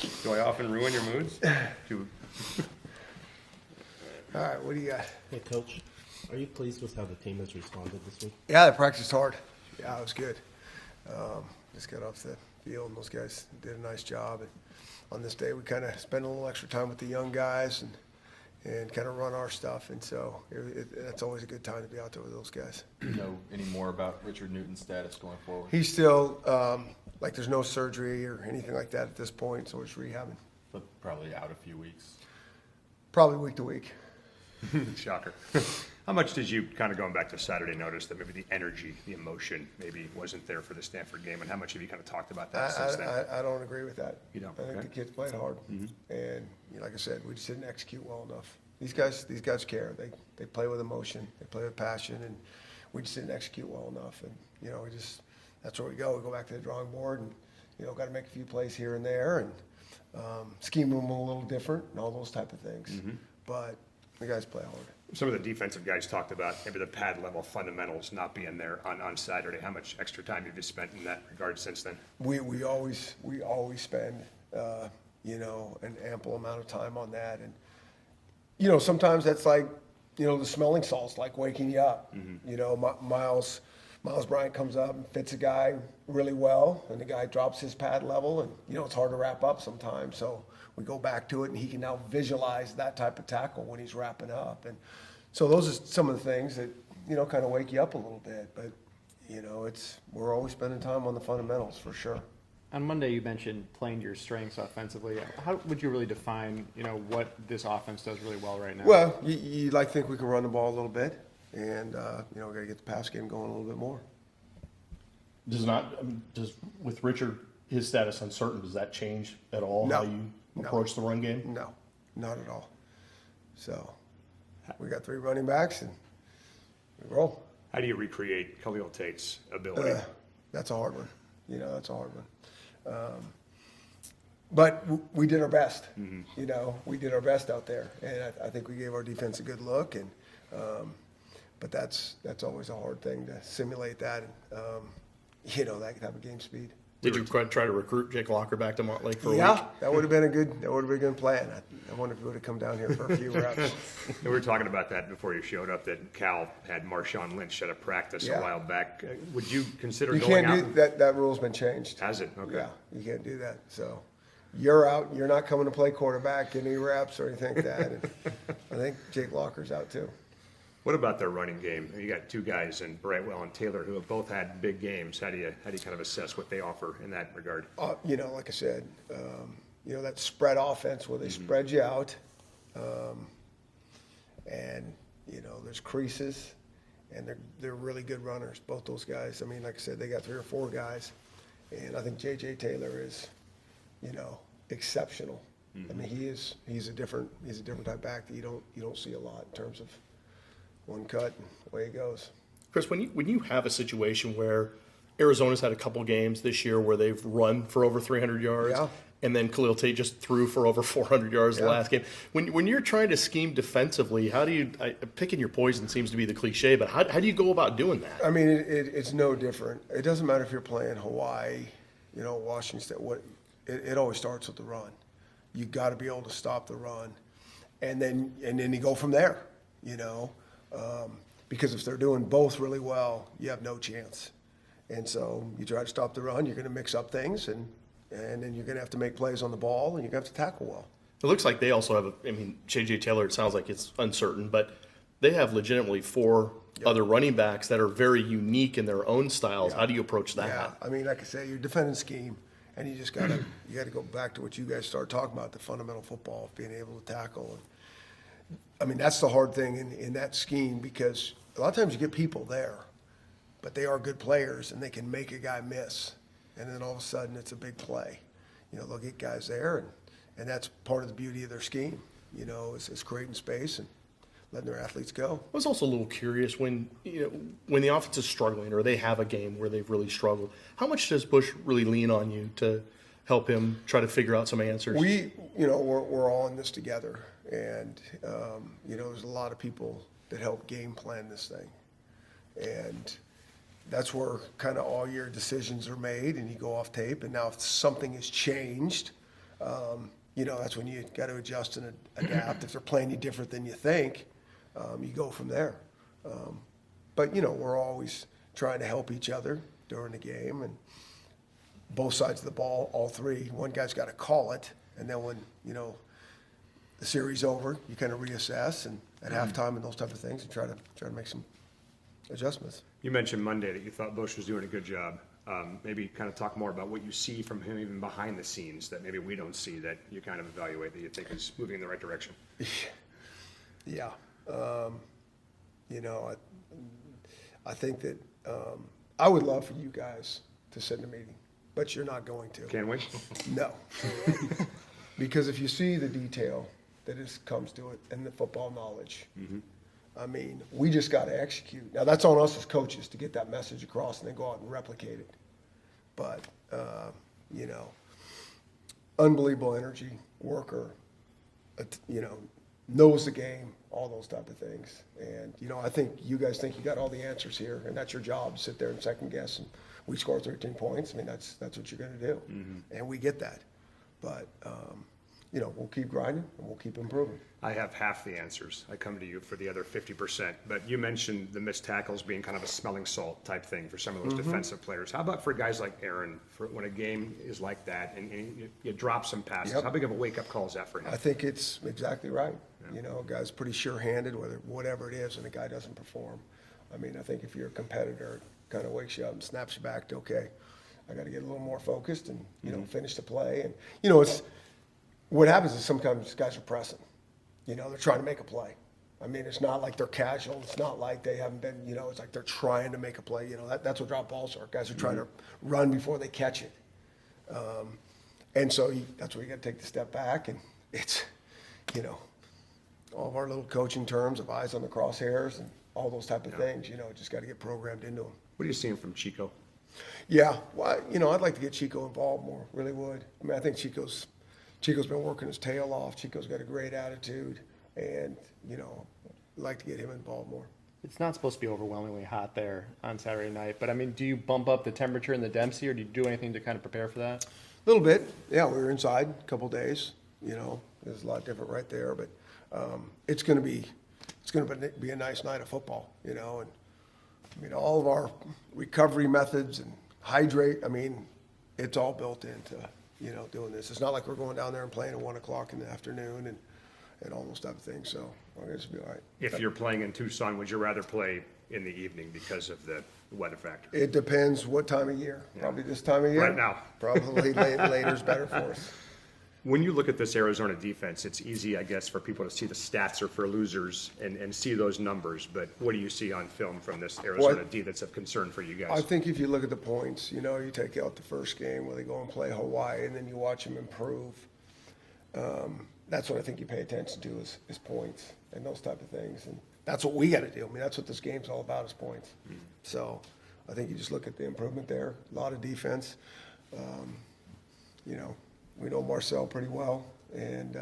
Do I often ruin your moods? All right, what do you got? Hey, Coach, are you pleased with how the team has responded this week? Yeah, they practiced hard. Yeah, it was good. Just got off the field, and those guys did a nice job. And on this day, we kind of spent a little extra time with the young guys and kind of run our stuff. And so that's always a good time to be out there with those guys. Do you know any more about Richard Newton's status going forward? He's still, there's no surgery or anything like that at this point, so we're just rehabbing. But probably out a few weeks. Probably week to week. Shocker. How much did you, kind of going back to Saturday, notice that maybe the energy, the emotion maybe wasn't there for the Stanford game? And how much have you kind of talked about that since then? I don't agree with that. You don't? I think Okay. the kids played hard, and like I said, we just didn't execute well enough. These guys care. They play with emotion. They play with passion, and we just didn't execute well enough. And that's where we go. We go back to the drawing board, and got to make a few plays here and there, and scheme them a little different, and all those type of things. But the guys play hard. Some of the defensive guys talked about maybe the pad level fundamentals not being there on Saturday. How much extra time have you spent in that regard since then? We always spend an ample amount of time on that, and sometimes that's like the smelling salts, like waking you up. Miles Bryant comes up and fits a guy really well, and the guy drops his pad level, and it's hard to wrap up sometimes. So we go back to it, and he can now visualize that type of tackle when he's wrapping up, and so those are some of the things that kind of wake you up a little bit. But we're always spending time on the fundamentals for sure. On Monday, you mentioned playing to your strengths offensively. How would you really define, what this offense does really well right now? Well, you like to think we can run the ball a little bit, and we got to get the pass game going a little bit more. Does with Richard, his status uncertain, does that change at all No. how you approach the run game? No, not at all. So we got 3 running backs, and we roll. How do you recreate Khalil Tate's ability? That's a hard one. That's a hard one. But we did our best. We did our best out there, and I think we gave our defense a good look. And but that's always a hard thing to simulate that. That type of game speed. Did you try to recruit Jake Locker back to Montlake for a week? Yeah, that would have been a good plan. I wonder if he would have come down here for a few reps. We were talking about that before you showed up, that Cal had Marshawn Lynch at a practice a while back. Would you consider You going can't out? do that. That rule's been changed. Has it? Okay. Yeah, you can't do that. So you're out. You're not coming to play quarterback, get any reps or anything like that. And I think Jake Locker's out too. What about their running game? You got 2 guys in Brightwell and Taylor who have both had big games. How do you kind of assess what they offer in that regard? Like I said, that spread offense where they spread you out, and there's creases, and they're really good runners. Both those guys. I mean, like I said, they got 3 or 4 guys, and I think J.J. Taylor is, exceptional. I mean, he's a different type back that you don't see a lot in terms of one cut and away he goes. Chris, when you have a situation where Arizona's had a couple games this year where they've run for over 300 yards, Yeah. and then Khalil Tate just threw for over 400 yards the Yeah. last game. When you're trying to scheme defensively, how do you picking your poison seems to be the cliche, but how do you go about doing that? I mean, it's no different. It doesn't matter if you're playing Hawaii, Washington State. It always starts with the run. You got to be able to stop the run, and then you go from there. Because if they're doing both really well, you have no chance. And so you try to stop the run. You're going to mix up things, and then you're going to have to make plays on the ball, and you're going to have to tackle well. It looks like they also have J.J. Taylor, it sounds like it's uncertain, but they have legitimately 4 other running backs that are very unique in their own styles. Yeah. How do you approach that? Yeah, I mean, like I said, you're defending scheme, and you just got to go back to what you guys started talking about, the fundamental football, being able to tackle. And I mean, that's the hard thing in that scheme, because a lot of times you get people there, but they are good players, and they can make a guy miss, and then all of a sudden it's a big play. They'll get guys there, and that's part of the beauty of their scheme, is creating space and letting their athletes go. I was also a little curious when the offense is struggling or they have a game where they've really struggled. How much does Bush really lean on you to help him try to figure out some answers? We're all in this together, and there's a lot of people that help game plan this thing, and that's where kind of all your decisions are made, and you go off tape. And now if something has changed, That's when you got to adjust and adapt. If they're playing you different than you think, you go from there. But we're always trying to help each other during the game, and both sides of the ball, all three. One guy's got to call it, and then when the series over, you kind of reassess and at halftime and those type of things, and try to make some adjustments. You mentioned Monday that you thought Bush was doing a good job. Maybe kind of talk more about what you see from him even behind the scenes that maybe we don't see, that you kind of evaluate, that you think is moving in the right direction. Yeah. I think that I would love for you guys to sit in a meeting, but you're not going to. Can we? No. Because if you see the detail that comes to it and the football knowledge, I mean, we just got to execute. Now, that's on us as coaches to get that message across and then go out and replicate it. But, unbelievable energy, worker, knows the game, all those type of things. And, I think you guys think you got all the answers here, and that's your job, sit there and second guess. And we score 13 points. I mean, that's what you're going to do. And we get that. But, we'll keep grinding and we'll keep improving. I have half the answers. I come to you for the other 50%. But you mentioned the missed tackles being kind of a smelling salt type thing for some of those defensive players. How about for guys like Aaron, for when a game is like that and you drop some passes? Yep. How big of a wake-up call is that for him? I think it's exactly right. A guy's pretty sure-handed, whatever it is, and the guy doesn't perform. I mean, I think if you're a competitor, it kind of wakes you up and snaps you back to, okay, I got to get a little more focused and, finish the play. And, it's what happens is sometimes guys are pressing. They're trying to make a play. I mean, it's not like they're casual. It's not like they haven't been, it's like they're trying to make a play. That's what drop balls are. Guys are trying to run before they catch it. And so that's where you got to take the step back. And it's, all of our little coaching terms of eyes on the crosshairs and all those type of things, just got to get programmed into them. What are you seeing from Chico? Yeah, well, I'd like to get Chico involved more, really would. I mean, I think Chico's been working his tail off. Chico's got a great attitude, and, I'd like to get him involved more. It's not supposed to be overwhelmingly hot there on Saturday night, but I mean, do you bump up the temperature in the Dempsey, or do you do anything to kind of prepare for that? A little bit. Yeah, we were inside a couple days, there's a lot different right there, but it's going to be a nice night of football, and I mean, all of our recovery methods and hydrate, I mean, it's all built into, doing this. It's not like we're going down there and playing at 1 o'clock in the afternoon and all those type of things. So I guess it'll be all right. If you're playing in Tucson, would you rather play in the evening because of the weather factor? It depends what time of year. Probably this time of year. Right now. Probably later's better for us. When you look at this Arizona defense, it's easy, I guess, for people to see the stats or for losers and see those numbers. But what do you see on film from this Arizona D that's of concern for you guys? I think if you look at the points, you take out the first game where they go and play Hawaii, and then you watch them improve. That's what I think you pay attention to is points and those type of things. And that's what we got to do. I mean, that's what this game's all about is points. So I think you just look at the improvement there. A lot of defense. We know Marcel pretty well, and,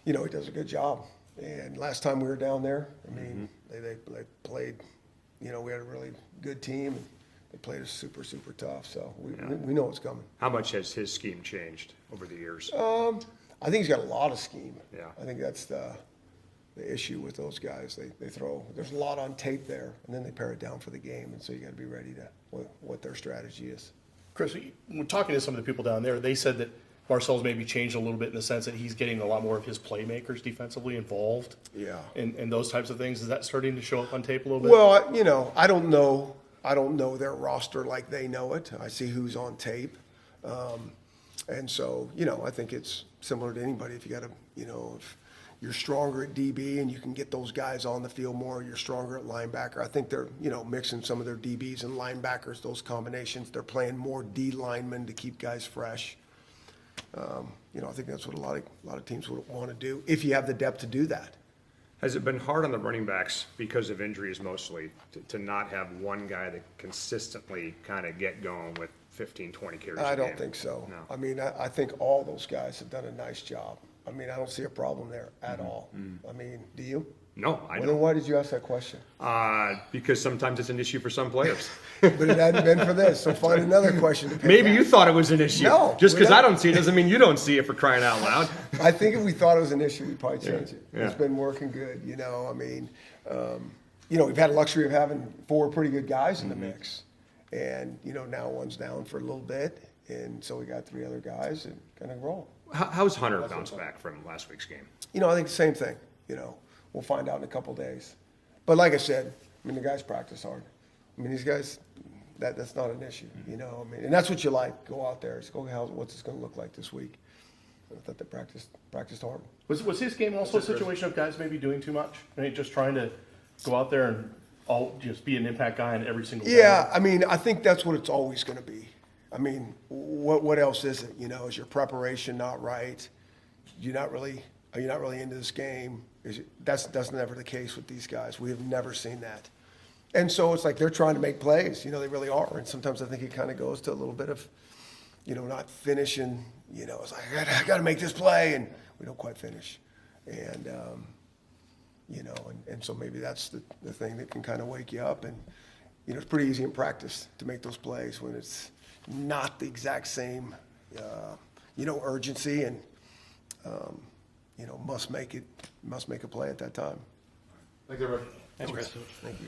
he does a good job. And last time we were down there, I mean, they played, we had a really good team, and they played us super, super tough. So we know what's coming. How much has his scheme changed over the years? I think he's got a lot of scheme. Yeah. I think that's the issue with those guys. They throw, there's a lot on tape there, and then they pare it down for the game, and so you got to be ready to what their strategy is. Chris, when talking to some of the people down there, they said that Marcel's maybe changed a little bit in the sense that he's getting a lot more of his playmakers defensively involved. Yeah. And those types of things. Is that starting to show up on tape a little bit? Well, I don't know their roster like they know it. I see who's on tape. And so, I think it's similar to anybody. If you got to, if you're stronger at DB and you can get those guys on the field more, you're stronger at linebacker. I think they're, mixing some of their DBs and linebackers, those combinations. They're playing more D linemen to keep guys fresh. I think that's what a lot of teams would want to do if you have the depth to do that. Has it been hard on the running backs because of injuries mostly to not have one guy that consistently kind of get going with 15, 20 carries a game? I don't think so. No. I mean, I think all those guys have done a nice job. I mean, I don't see a problem there at all. I mean, do you? No, I Well, then don't. why did you ask that question? Because sometimes it's an issue for some players. But it hadn't been for this, so find another question to pick Maybe at. you thought it was an issue. No, Just because we I don't. don't see it doesn't mean you don't see it, for crying out loud. I think if we thought it was an issue, we'd probably change it. Yeah. It's been working good, you know, I mean, we've had the luxury of having 4 pretty good guys in the mix. And, now one's down for a little bit, and so we got 3 other guys and kind of roll. How's Hunter bounced back from last week's game? I think the same thing, we'll find out in a couple days. But like I said, the guys practice hard. These guys, that's not an issue, and that's what you like. Go out there, what's this going to look like this week? I thought they practiced hard. Was his game also a situation of guys maybe doing too much? Just trying to go out there and just be an impact guy in every single game? Yeah, I think that's what it's always going to be. What else is it? Is your preparation not right? Are you not really into this game? That's never the case with these guys. We have never seen that. And so it's like they're trying to make plays. They really are. And sometimes I think it kind of goes to a little bit of, not finishing. It's like, I got to make this play, and we don't quite finish. And, and so maybe that's the thing that can kind of wake you up. And, it's pretty easy in practice to make those plays when it's not the exact same, urgency and, must make a play at that time. Thanks, everybody. Thanks, Chris. Thank you.